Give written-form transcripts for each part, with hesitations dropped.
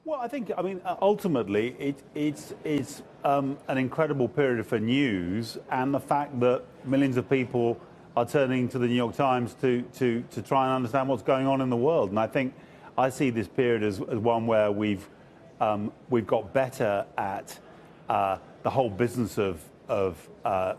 Well, I mean, ultimately, it's an incredible period for news, and the fact that millions of people are turning to the New York Times to try and understand what's going on in the world. And I think I see this period as one where we've got better at the whole business of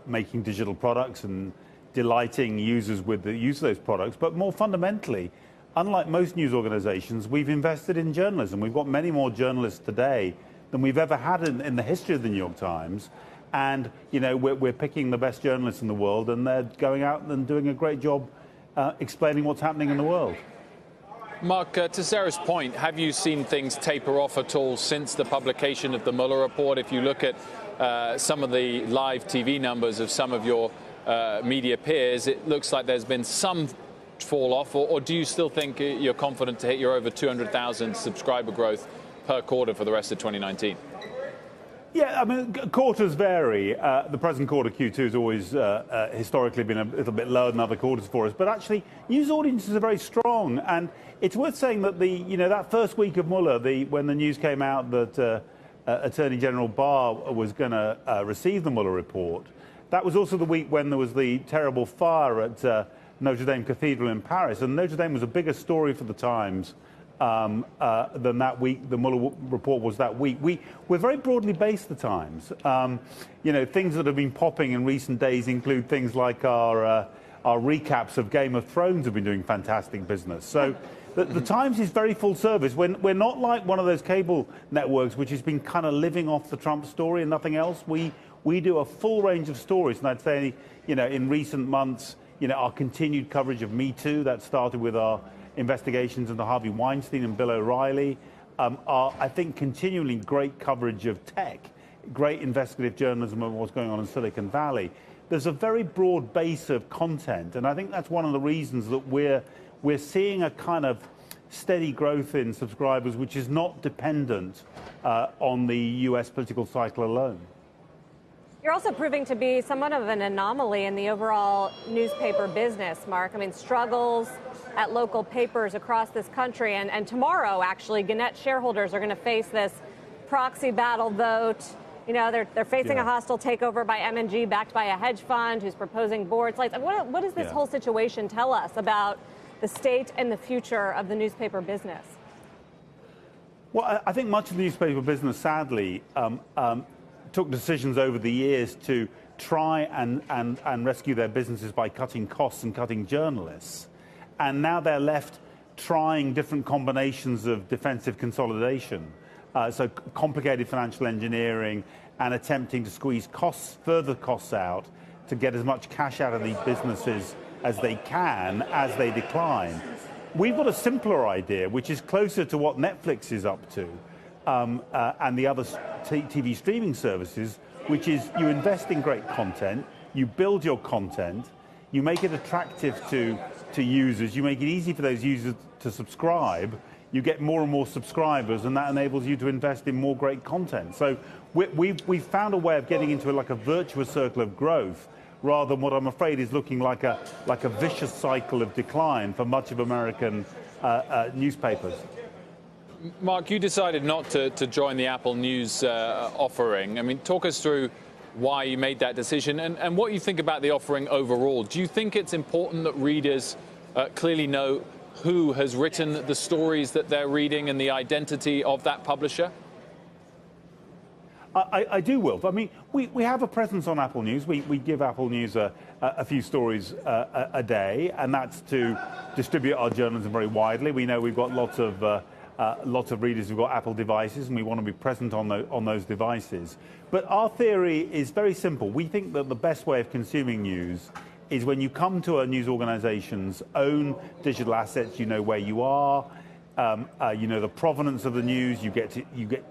making digital products and delighting users with the use of those products. But more fundamentally, unlike most news organizations, we've invested in journalism. We've got many more journalists today than we've ever had in the history of the New York Times. And, you know, we're picking the best journalists in the world, and they're going out and doing a great job explaining what's happening in the world. Mark, to Sarah's point, have you seen things taper off at all since the publication of the Mueller report? If you look at some of the live TV numbers of some of your media peers, it looks like there's been some fall off, or do you still think you're confident to hit your over 200,000 subscriber growth per quarter for the rest of 2019? Yeah, I mean, quarters vary. The present quarter, Q2, has always historically been a little bit lower than other quarters for us. But actually, news audiences are very strong. And it's worth saying that that first week of Mueller, when the news came out that Attorney General Barr was going to receive the Mueller report, that was also the week when there was the terrible fire at Notre Dame Cathedral in Paris. And Notre Dame was a bigger story for the Times than that week. The Mueller report was that week. We're very broadly based, the Times. Things that have been popping in recent days include things like our recaps of Game of Thrones have been doing fantastic business. So the Times is very full service. We're not like one of those cable networks which has been kind of living off the Trump story and nothing else. We do a full range of stories, and I'd say, in recent months, our continued coverage of Me Too, that started with our investigations into Harvey Weinstein and Bill O'Reilly, I think continually great coverage of tech, great investigative journalism of what's going on in Silicon Valley. There's a very broad base of content, and I think that's one of the reasons that we're seeing a kind of steady growth in subscribers, which is not dependent on the US political cycle alone. You're also proving to be somewhat of an anomaly in the overall newspaper business, Mark. I mean, struggles at local papers across this country. And tomorrow, actually, Gannett shareholders are going to face this proxy battle vote. They're facing a hostile takeover by M&G, backed by a hedge fund who's proposing board slides. What does this whole situation tell us about the state and the future of the newspaper business? Well, I think much of the newspaper business, sadly, took decisions over the years to try and rescue their businesses by cutting costs and cutting journalists. And now they're left trying different combinations of defensive consolidation. So complicated financial engineering and attempting to squeeze further costs out to get as much cash out of these businesses as they can as they decline. We've got a simpler idea, which is closer to what Netflix is up to. And the other TV streaming services, which is you invest in great content, you build your content, you make it attractive to users, you make it easy for those users to subscribe, you get more and more subscribers, and that enables you to invest in more great content. So we've found a way of getting into like a virtuous circle of growth, rather than what I'm afraid is looking like a vicious cycle of decline for much of American newspapers. Mark, you decided not to join the Apple News offering. I mean, talk us through why you made that decision and what you think about the offering overall. Do you think it's important that readers clearly know who has written the stories that they're reading and the identity of that publisher? I do, Wilf. I mean, we have a presence on Apple News. We give Apple News a few stories a day, and that's to distribute our journalism very widely. We know we've got lots of readers who've got Apple devices, and we want to be present on those devices. But our theory is very simple. We think that the best way of consuming news is when you come to a news organization's own digital assets. You know where you are, you know the provenance of the news. You get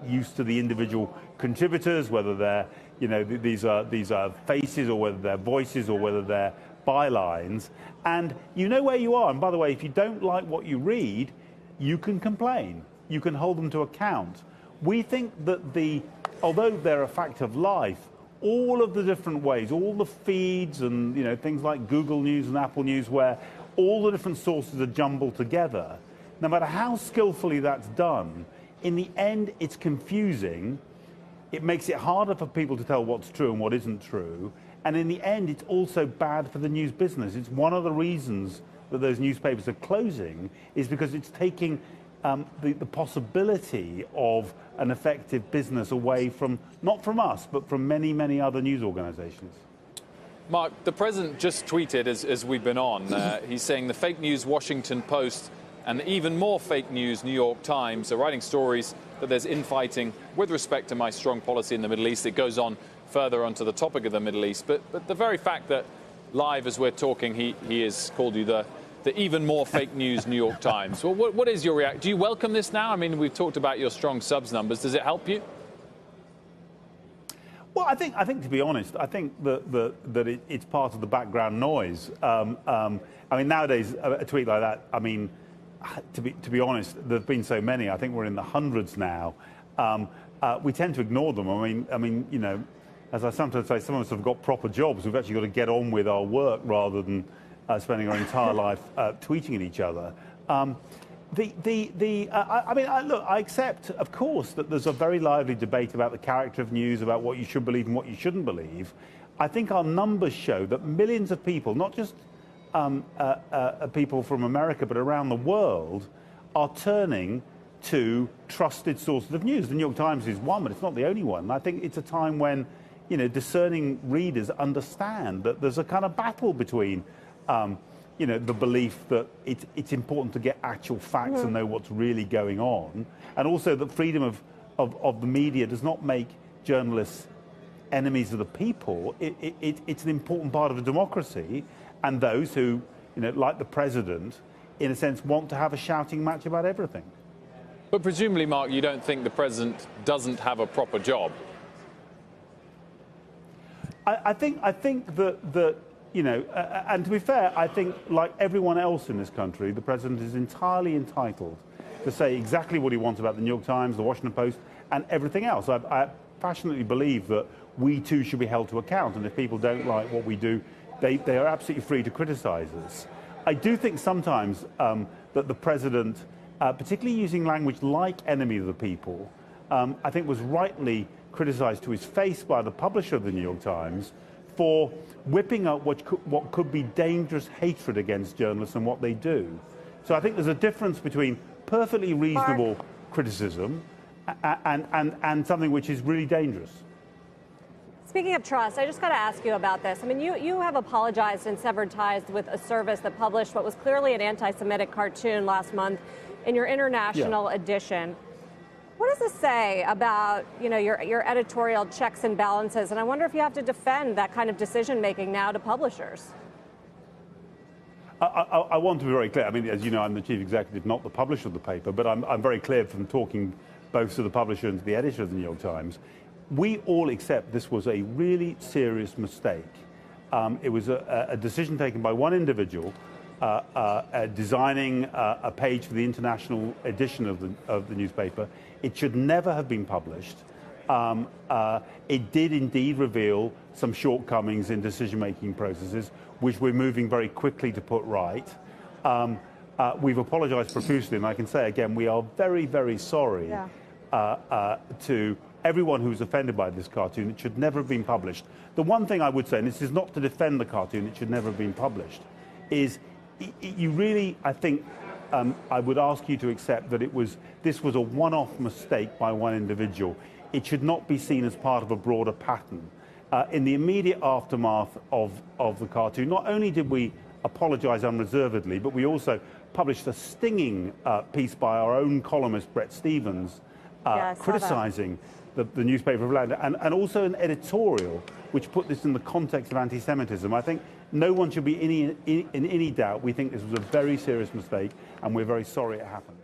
used to the individual contributors, whether they're these are faces, or whether they're voices, or whether they're bylines, and you know where you are. And by the way, if you don't like what you read, you can complain. You can hold them to account. We think that although they're a fact of life, all of the different ways, all the feeds and things like Google News and Apple News, where all the different sources are jumbled together, no matter how skillfully that's done, in the end, it's confusing. It makes it harder for people to tell what's true and what isn't true. And in the end, it's also bad for the news business. It's one of the reasons that those newspapers are closing, is because it's taking the possibility of an effective business away from, not from us, but from many, many other news organizations. Mark, the president just tweeted as we've been on. He's saying the fake news Washington Post and even more fake news New York Times are writing stories that there's infighting with respect to my strong policy in the Middle East. It goes on further onto the topic of the Middle East. But the very fact that live as we're talking, he has called you the even more fake news New York Times. Well, what is your reaction? Do you welcome this now? I mean, we've talked about your strong subs numbers. Does it help you? Well, I think to be honest, I think that it's part of the background noise. I mean, nowadays, a tweet like that, I mean, to be honest, there have been so many. I think we're in the hundreds now. We tend to ignore them. I mean, you know, as I sometimes say, some of us have got proper jobs. We've actually got to get on with our work rather than spending our entire life tweeting at each other. I mean, look, I accept, of course, that there's a very lively debate about the character of news, about what you should believe and what you shouldn't believe. I think our numbers show that millions of people, not just people from America, but around the world, are turning to trusted sources of news. The New York Times is one, but it's not the only one. And I think it's a time when, you know, discerning readers understand that there's a kind of battle between, you know, the belief that it's important to get actual facts and know what's really going on, and also that freedom of the media does not make journalists enemies of the people. It's an important part of a democracy, and those who, you know, like the president, in a sense, want to have a shouting match about everything. But presumably, Mark, you don't think the president doesn't have a proper job? I think that you know, and to be fair, I think like everyone else in this country, the president is entirely entitled to say exactly what he wants about the New York Times, the Washington Post, and everything else. I passionately believe that we too should be held to account, and if people don't like what we do, they are absolutely free to criticize us. I do think sometimes that the president, particularly using language like enemy of the people, I think was rightly criticized to his face by the publisher of the New York Times for whipping up what could be dangerous hatred against journalists and what they do. So I think there's a difference between perfectly reasonable criticism and something which is really dangerous. Speaking of trust, I just got to ask you about this. I mean, you have apologized and severed ties with a service that published what was clearly an anti-Semitic cartoon last month in your international edition. What does this say about, you know, your editorial checks and balances? And I wonder if you have to defend that kind of decision-making now to publishers. I want to be very clear. I mean, as you know, I'm the chief executive, not the publisher of the paper, but I'm very clear from talking both to the publisher and to the editor of the New York Times. We all accept this was a really serious mistake. It was a decision taken by one individual designing a page for the international edition of the newspaper. It should never have been published. It did indeed reveal some shortcomings in decision-making processes, which we're moving very quickly to put right. We've apologized profusely, and I can say again, we are very, very sorry to everyone who's offended by this cartoon. It should never have been published. The one thing I would say, and this is not to defend the cartoon, it should never have been published, is you really, I think, I would ask you to accept that this was a one-off mistake by one individual. It should not be seen as part of a broader pattern. In the immediate aftermath of the cartoon, not only did we apologize unreservedly, but we also published a stinging piece by our own columnist, Bret Stephens, criticizing the newspaper of Atlanta, and also an editorial which put this in the context of anti-Semitism. I think no one should be in any doubt. We think this was a very serious mistake, and we're very sorry it happened.